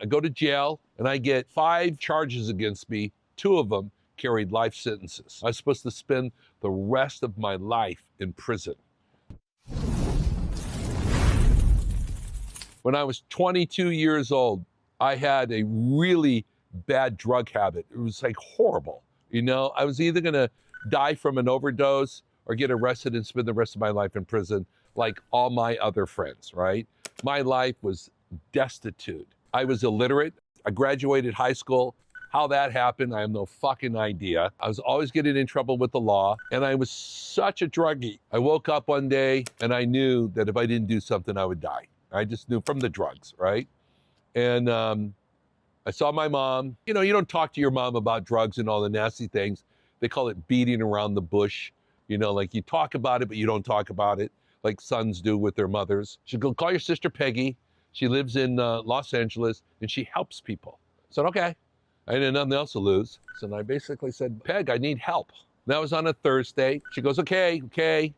I go to jail and I get 5 charges against me. 2 of them carried life sentences. I was supposed to spend the rest of my life in prison. When I was 22 years old, I had a really bad drug habit. It was like horrible. You know, I was either gonna die from an overdose or get arrested and spend the rest of my life in prison like all my other friends, right? My life was destitute. I was illiterate. I graduated high school. How that happened, I have no fucking idea. I was always getting in trouble with the law, and I was such a druggie. I woke up one day and I knew that if I didn't do something, I would die. I just knew from the drugs, right? And I saw my mom. You know, you don't talk to your mom about drugs and all the nasty things. They call it beating around the bush. You know, like you talk about it, but you don't talk about it like sons do with their mothers. She'd go, call your sister Peggy. She lives in Los Angeles and she helps people. I said, okay. I had nothing else to lose. So I basically said, Peg, I need help. That was on a Thursday. She goes, okay.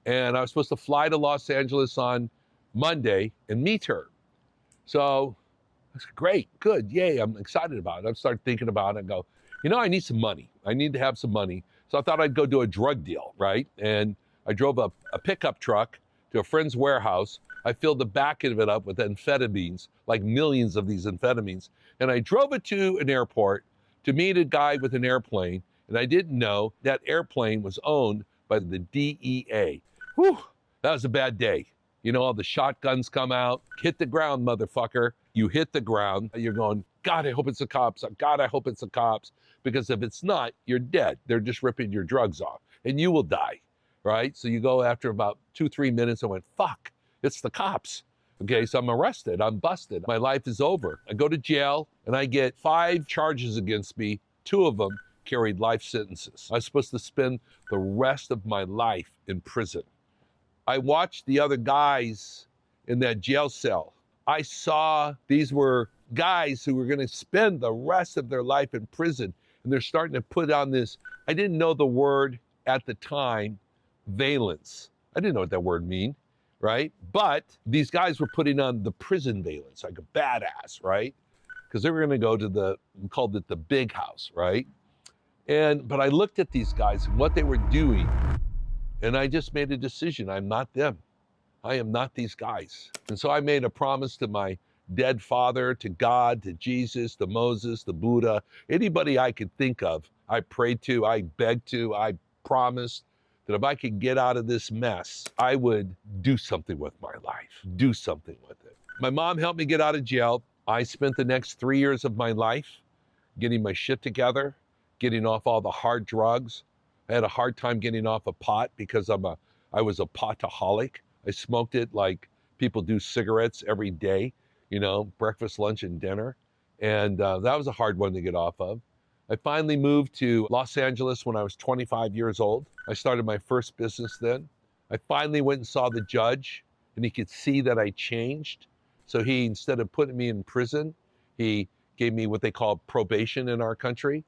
And I was supposed to fly to Los Angeles on Monday and meet her. So I said, great, good, yay, I'm excited about it. I started thinking about it and go, you know, I need some money. I need to have some money. So I thought I'd go do a drug deal, right? And I drove a pickup truck to a friend's warehouse. I filled the back of it up with amphetamines, like millions of these amphetamines. And I drove it to an airport to meet a guy with an airplane. And I didn't know that airplane was owned by the DEA. Whew, that was a bad day. You know, all the shotguns come out, hit the ground, motherfucker. You hit the ground, you're going, God, I hope it's the cops. God, I hope it's the cops. Because if it's not, you're dead. They're just ripping your drugs off and you will die, right? So you go after about 2-3 minutes and went, fuck, it's the cops. Okay, so I'm arrested, I'm busted. My life is over. I go to jail and I get 5 charges against me. 2 of them carried life sentences. I was supposed to spend the rest of my life in prison. I watched the other guys in that jail cell. I saw these were guys who were going to spend the rest of their life in prison, and they're starting to put on this, I didn't know the word at the time, valence. I didn't know what that word mean, right? But these guys were putting on the prison valence, like a badass, right? Because they were going to go to we called it the big house, right? But I looked at these guys and what they were doing, and I just made a decision. I'm not them. I am not these guys. And so I made a promise to my dead father, to God, to Jesus, to Moses, to Buddha, anybody I could think of. I prayed to, I begged to, I promised that if I could get out of this mess, I would do something with my life, do something with it. My mom helped me get out of jail. I spent the next 3 years of my life getting my shit together, getting off all the hard drugs. I had a hard time getting off of pot because I was a potaholic. I smoked it like people do cigarettes every day, you know, breakfast, lunch, and dinner. And that was a hard one to get off of. I finally moved to Los Angeles when I was 25 years old. I started my first business then. I finally went and saw the judge, and he could see that I changed. So he, instead of putting me in prison, he gave me what they call probation in our country.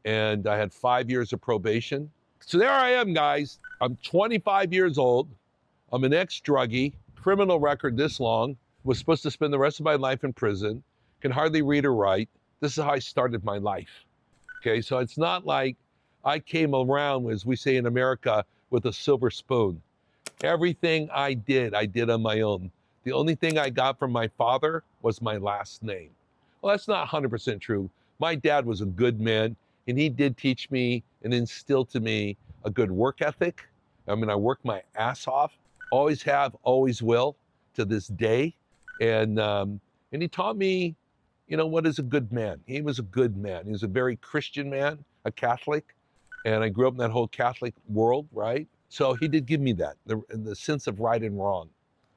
And I had 5 years of probation. So there I am, guys. I'm 25 years old. I'm an ex-druggie, criminal record this long, was supposed to spend the rest of my life in prison, can hardly read or write. This is how I started my life. Okay, so it's not like I came around, as we say in America, with a silver spoon. Everything I did on my own. The only thing I got from my father was my last name. Well, that's not 100% true. My dad was a good man, and he did teach me and instill to me a good work ethic. I mean, I worked my ass off, always have, always will, to this day. And he taught me, you know, what is a good man. He was a good man. He was a very Christian man, a Catholic. And I grew up in that whole Catholic world, right? So he did give me that, the sense of right and wrong.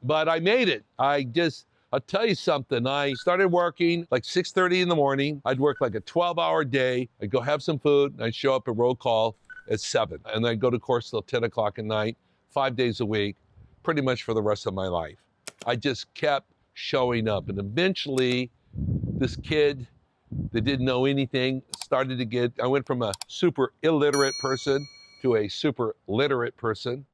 But I made it. I'll tell you something. I started working like 6:30 in the morning. I'd work like a 12-hour day. I'd go have some food, and I'd show up at roll call at 7. And I'd go to course till 10 o'clock at night, 5 days a week, pretty much for the rest of my life. I just kept showing up. And eventually, this kid that didn't know anything started to I went from a super illiterate person to a super literate person.